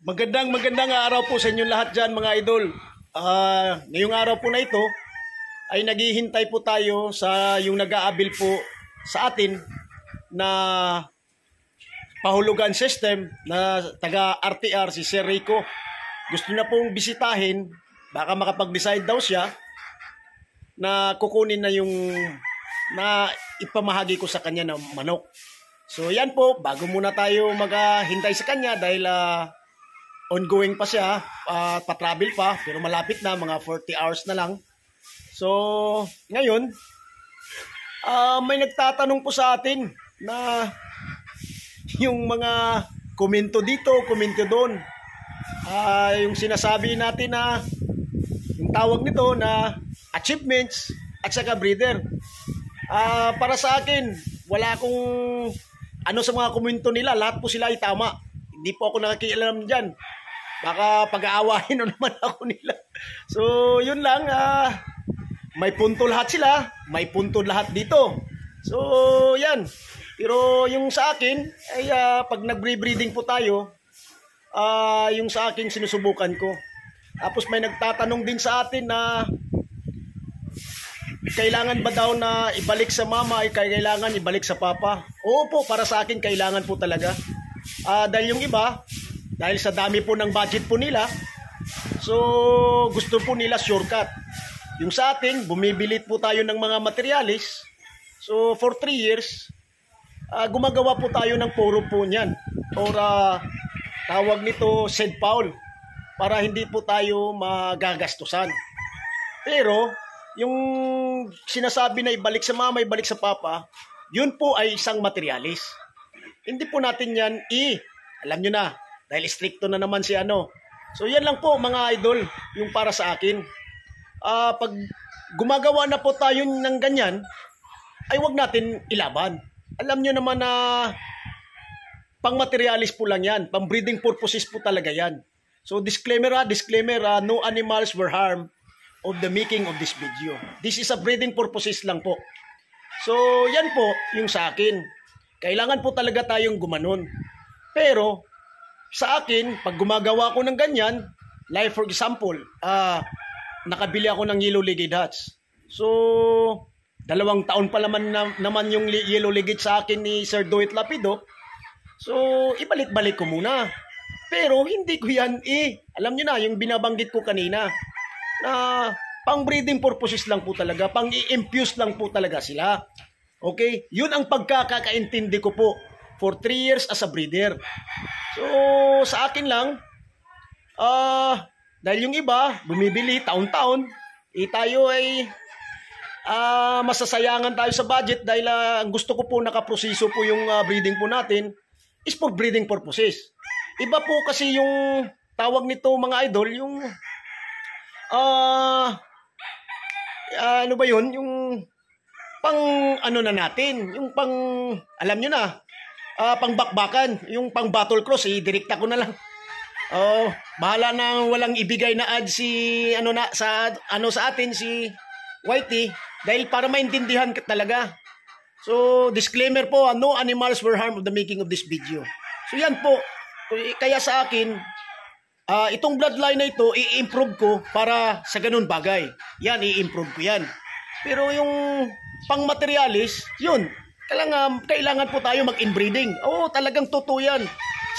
Magandang araw po sa inyong lahat dyan mga idol. Ngayong araw po na ito ay naghihintay po tayo sa yung nag-aabil po sa atin na pahulugan system na taga RTR si Sir Rico. Gusto na pong bisitahin, baka makapag-decide daw siya na kukunin na yung na ipamahagi ko sa kanya ng manok. So yan po, bago muna tayo maghintay sa kanya dahil ongoing pa siya, pa-travel pa, pero malapit na, mga 40 hours na lang. So, ngayon, may nagtatanong po sa atin na yung mga komento dito, komento doon. Yung sinasabi natin na, yung tawag nito na achievements at saka breeder. Para sa akin, wala akong ano sa mga komento nila, lahat po sila ay tama. Hindi po ako nakikialam dyan. Baka pag-aawahin na naman ako nila. So, yun lang. May punto lahat sila. May punto lahat dito. So, yan. Pero yung sa akin, ay pag nag-breeding po tayo, yung sa akin sinusubukan ko. Tapos may nagtatanong din sa atin na kailangan ba daw na ibalik sa mama ay kailangan ibalik sa papa? Oo po, para sa akin kailangan po talaga. Dahil yung iba, dahil sa dami po ng budget po nila, so gusto po nila shortcut. Yung sa atin, bumibilit po tayo ng mga materialis. So for 3 years, gumagawa po tayo ng puro po niyan. Or tawag nito St. Paul, para hindi po tayo magagastusan. Pero yung sinasabi na ibalik sa mama, ibalik sa papa, yun po ay isang materialis. Hindi po natin yan alam nyo na, dahil stricto na naman si ano. So yan lang po mga idol, yung para sa akin. Pag gumagawa na po tayo ng ganyan, ay wag natin ilaban. Alam nyo naman na pang materialis po lang yan, pang breeding purposes po talaga yan. So disclaimer, no animals were harmed of the making of this video. This is a breeding purposes lang po. So yan po yung sa akin. Kailangan po talaga tayong gumanon. Pero sa akin, pag gumagawa ko ng ganyan, like for example, nakabili ako ng yellow-legged hats. So, 2 taon pa naman yung yellow-legged sa akin ni Sir Doit Lapido. So, ibalik-balik ko muna. Pero hindi ko yan alam nyo na, yung binabanggit ko kanina, na pang breeding purposes lang po talaga, pang i-infuse lang po talaga sila. Okay? Yun ang pagkakaintindi ko po for 3 years as a breeder. So, sa akin lang, dahil yung iba, bumibili taon-taon, tayo ay masasayangan tayo sa budget dahil ang gusto ko po nakaproseso po yung breeding po natin is for breeding purposes. Iba po kasi yung tawag nito mga idol, yung ano ba yun? Yung pang ano na natin, yung pang alam nyo na, pang bakbakan, yung pang battle cross, direkta ko na lang. Bahala na walang ibigay na ad si sa atin si Whitey dahil para maintindihan talaga. So disclaimer po, no animals were harmed of the making of this video. So yan po. Kaya sa akin, itong bloodline na ito i-improve ko para sa ganun bagay. Yan, i-improve ko yan. Pero yung pang materialis, yun, kailangan po tayo mag-inbreeding. Oo, talagang totoo yan.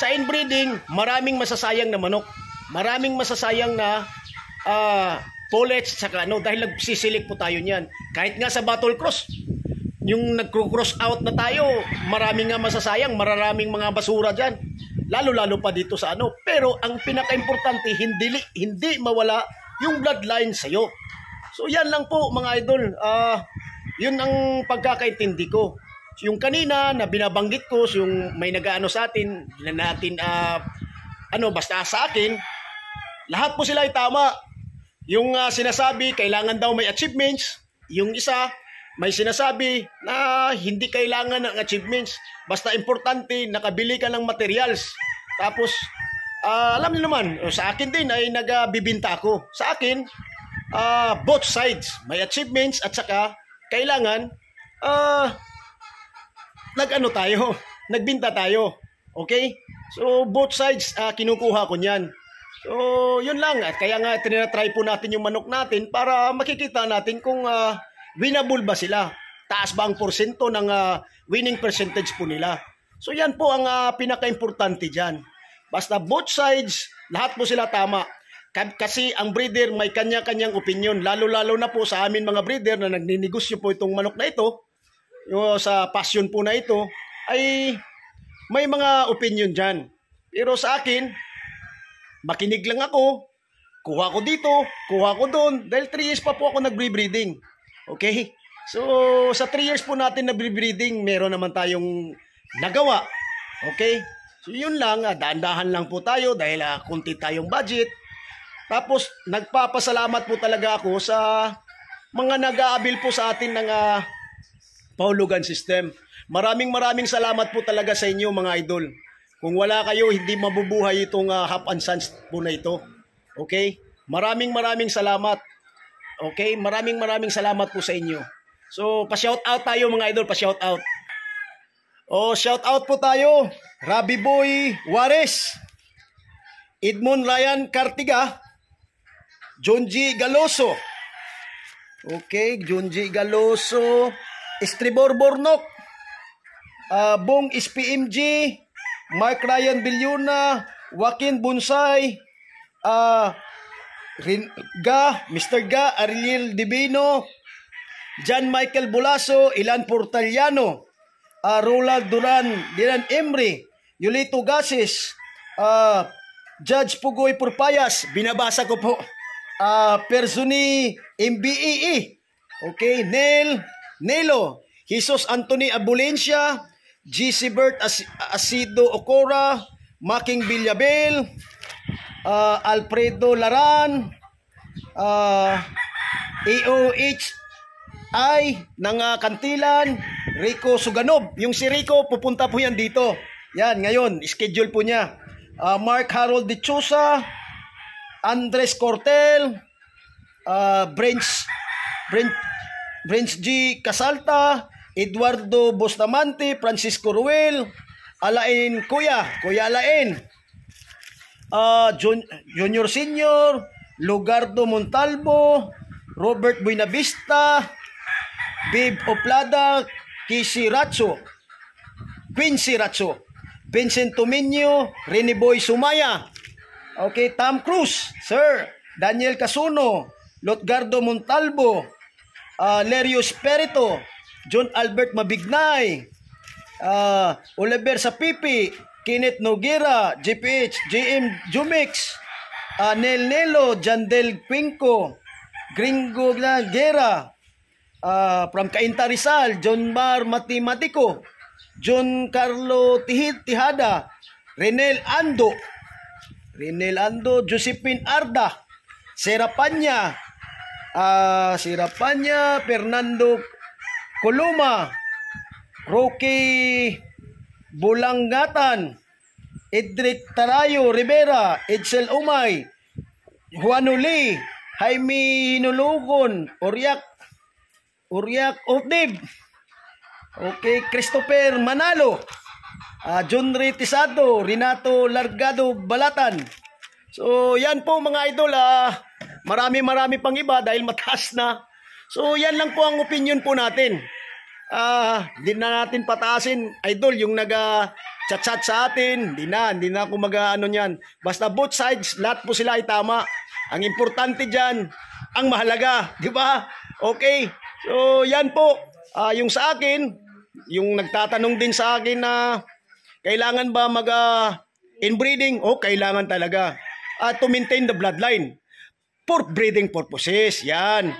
Sa inbreeding, maraming masasayang na manok. Maraming masasayang na pullets, saka dahil nagsisilik po tayo niyan. Kahit nga sa battle cross, yung nag-cross out na tayo, maraming nga masasayang, maraming mga basura dyan. Lalo-lalo pa dito sa ano. Pero ang pinaka-importante, hindi mawala yung bloodline sa'yo. So yan lang po mga idol. Yun ang pagkakaintindi ko. So, yung kanina na binabanggit ko, so yung may nag-ano sa atin, basta sa akin, lahat po sila ay tama. Yung sinasabi, kailangan daw may achievements. Yung isa, may sinasabi na hindi kailangan ng achievements. Basta importante, nakabili ka ng materials. Tapos, alam niyo naman, sa akin din ay nagbibinta ako. Sa akin, both sides, may achievements at saka kailangan nagbinta tayo. Okay? So, both sides, kinukuha ko niyan. So, yun lang. At kaya nga, tinatry po natin yung manok natin para makikita natin kung winnable ba sila. Taas ba ang porsyento ng winning percentage po nila. So, yan po ang pinaka-importante dyan. Basta both sides, lahat po sila tama. Kasi ang breeder may kanya-kanyang opinion. Lalo-lalo na po sa amin mga breeder na nagninegosyo po itong manok na ito, sa passion po na ito, ay may mga opinion dyan. Pero sa akin, makinig lang ako, kuha ko dito, kuha ko doon, dahil 3 years pa po ako nag-breeding. Okay? So, sa 3 years po natin nag-breeding, meron naman tayong nagawa. Okay? So, yun lang, dahan-dahan lang po tayo dahil kunti tayong budget. Tapos, nagpapasalamat po talaga ako sa mga nag-aabil po sa atin ng paulugan system. Maraming salamat po talaga sa inyo mga idol. Kung wala kayo, hindi mabubuhay itong Hap and Sons po na ito. Okay? Maraming salamat. Okay? Maraming salamat po sa inyo. So, pa-shout out tayo mga idol, pa-shout out. Shout out po tayo. Rabi Boy Juarez, Edmond Ryan Cartiga, John G. Galoso. Okay, John G. Galoso, Estribor Bornok, Bong SPMG, Mark Ryan Bilyuna, Joaquin Bonsai, Mr. Ga, Ariel Divino, John Michael Bulaso, Ilan Portaliano, Roland Duran, Dylan Emery, Yulito Gases, Judge Pugoy Purpayas, binabasa ko po, Personi MBEE, okay, Nelo, Jesus Anthony Abulencia, GC Bert Asido Ocora, Making Villabel, Alfredo Laran, EOHI ng Kantilan, Rico Suganob. Yung si Rico, pupunta po yan dito. Yan, ngayon, schedule po niya. Mark Harold De Chosa, Andres Cortel, Branch G. Casalta, Eduardo Bustamante, Francisco Ruel, Alain Kuya Alain, Junior Senior, Lugardo Montalvo, Robert Buenavista, Babe Oplada, Quincy Ratso, Vincent Tominio, Rene Boy Sumaya, okay, Tom Cruz, Sir, Daniel Casuno, Lotgardo Montalvo, Lerio Spirito, John Albert Mabignay, Oliver Sapipi, Kenneth Noguera, GPH, JM Jumix, Nel Nelo, Jandel Quinco, Gringo Guerra, from Cainta Rizal, John Mar Matematico, John Carlo Tihada, Renel Ando, Josephine Arda, Serapanya, Fernando Coloma, Rocky Bulangatan, Edric Tarayo Rivera, Edsel Umay, Juan Uli, Jaime Hinulugon, Oriak Otdib, okay, Christopher Manalo, John Retisado, Renato Largado Balatan. So yan po mga idol, marami pang iba dahil mataas na. So yan lang po ang opinion po natin. Hindi na natin pataasin, idol, yung nag-chat sa atin, hindi na ako mag-ano niyan. Basta both sides, lahat po sila ay tama. Ang importante diyan, ang mahalaga, di ba? Okay. So yan po, yung sa akin, yung nagtatanong din sa akin na kailangan ba inbreeding? Kailangan talaga. To maintain the bloodline for breeding purposes. Yan.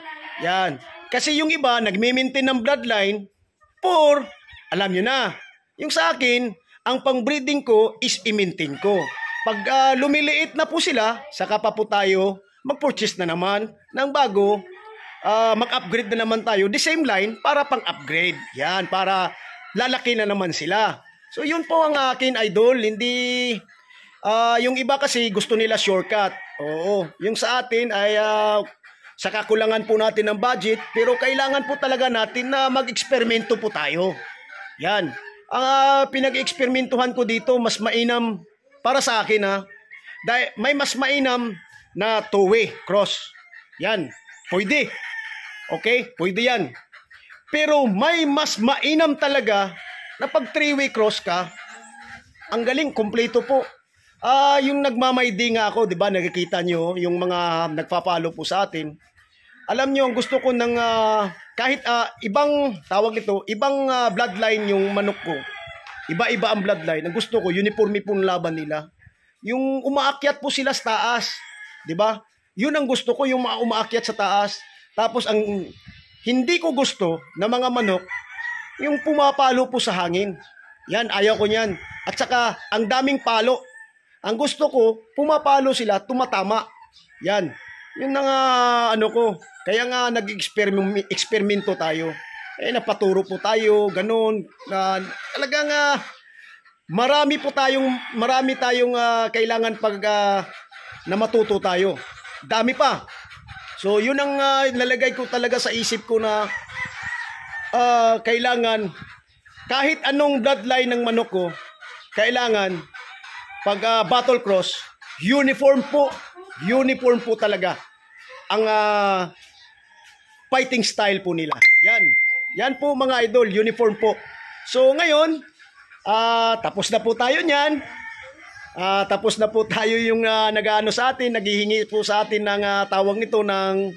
Kasi yung iba, nagme-maintain ng bloodline for, alam nyo na, yung sa akin, ang pang-breeding ko is i-maintain ko. Pag lumiliit na po sila, saka pa po tayo mag-purchase na naman ng bago, mag-upgrade na naman tayo, the same line, para pang-upgrade. Yan, para lalaki na naman sila. So yun po ang akin, idol. Hindi, yung iba kasi gusto nila shortcut. Oo, yung sa atin ay sa kakulangan po natin ng budget, pero kailangan po talaga natin na mag-eksperimento po tayo. Yan. Ang pinag-eksperimentuhan ko dito, mas mainam para sa akin ha. Dahil may mas mainam na two-way cross. Yan, pwede. Okay, pwede yan. Pero may mas mainam talaga na pag three-way cross ka, ang galing, kompleto po. Yung nagmamaydi nga ako, di ba, nakikita nyo, yung mga nagpa-follow po sa atin. Alam nyo, ang gusto ko ng kahit ibang tawag ito, ibang bloodline yung manok ko. Iba-iba ang bloodline. Ang gusto ko, uniforme po ng laban nila. Yung umaakyat po sila sa taas, 'di ba? Yun ang gusto ko, yung umaakyat sa taas. Tapos ang hindi ko gusto na mga manok, yung pumapalo po sa hangin. Yan, ayaw ko niyan. At saka ang daming palo. Ang gusto ko, pumapalo sila, tumatama. Yan. Yun na nga ano ko. Kaya nga nag-eksperimento tayo. Napaturo po tayo, ganun. Talagang marami tayong kailangan pag na matuto tayo. Dami pa. So yun ang nalagay ko talaga sa isip ko na kailangan kahit anong bloodline ng manok ko, kailangan pag battle cross, uniform po talaga ang fighting style po nila. Yan po mga idol, uniform po. So ngayon, tapos na po tayo niyan. Tapos na po tayo yung nag-aano sa atin, naghihingi po sa atin ng tawag nito ng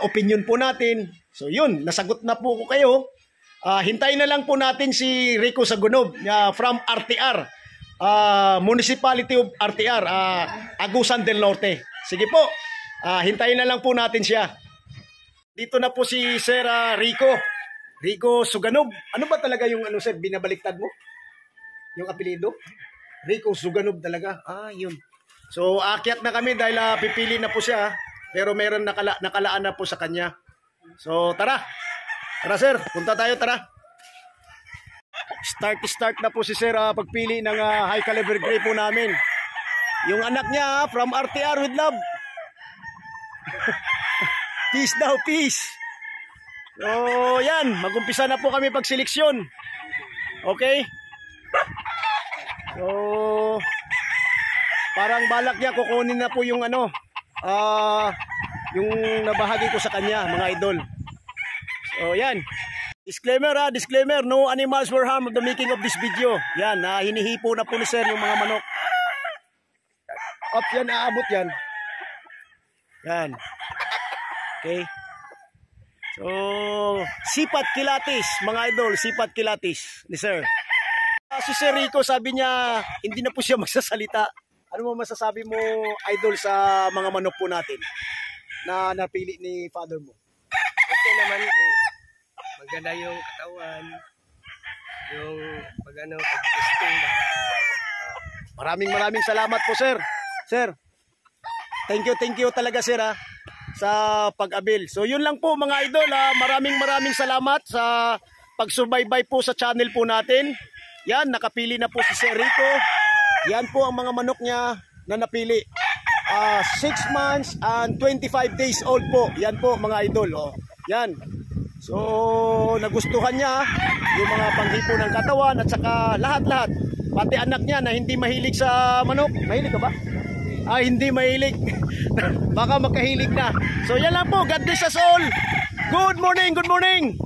opinion po natin. So yun, nasagot na po ko kayo. Hintayin na lang po natin si Rico Sagunob from RTR, Municipality of RTR, Agusan del Norte. Sige po, hintayin na lang po natin siya. Dito na po si Sir Rico Suganog. Ano ba talaga yung sir, binabaliktad mo? Yung apelido? Rico Suganog talaga. Yun. So, akyat na kami dahil pipili na po siya. Pero meron nakalaan na po sa kanya. So, tara. Tara sir, punta tayo, tara. Start na po si sir pagpili ng high caliber gray po namin. Yung anak niya from RTR with love. Peace daw, peace. So, yan. Mag-umpisa na po kami pagseleksyon. Okay? So, parang balak niya, kukunin na po yung yung nabahagi ko sa kanya, mga idol. So, yan. Disclaimer, no animals were harmed in the making of this video. Yan, hinihipo na po ni sir yung mga manok. Up yan, aabot yan. Yan. Okay. So, sipat kilatis, mga idol, sipat kilatis ni sir. Si Sir Rico, sabi niya, hindi na po siya magsasalita. Ano mo masasabi mo, idol, sa mga manok po natin na napili ni father mo? Okay naman, maganda yung katawan, yung pag-testing ba. Maraming salamat po, sir. Sir, thank you talaga, sir, sa pag-abil. So yun lang po mga idol, maraming salamat sa pagsubaybay po sa channel po natin. Yan, nakapili na po si Sir Rico. Yan po ang mga manok niya na napili. 6 months and 25 days old po. Yan po mga idol. Yan. So nagustuhan niya yung mga panghipo ng katawan at saka lahat. Pati anak niya na hindi mahilig sa manok. Mahilig ka ba? Hindi mahilig. Baka makahilig na. So yan lang po. God bless us all. Good morning.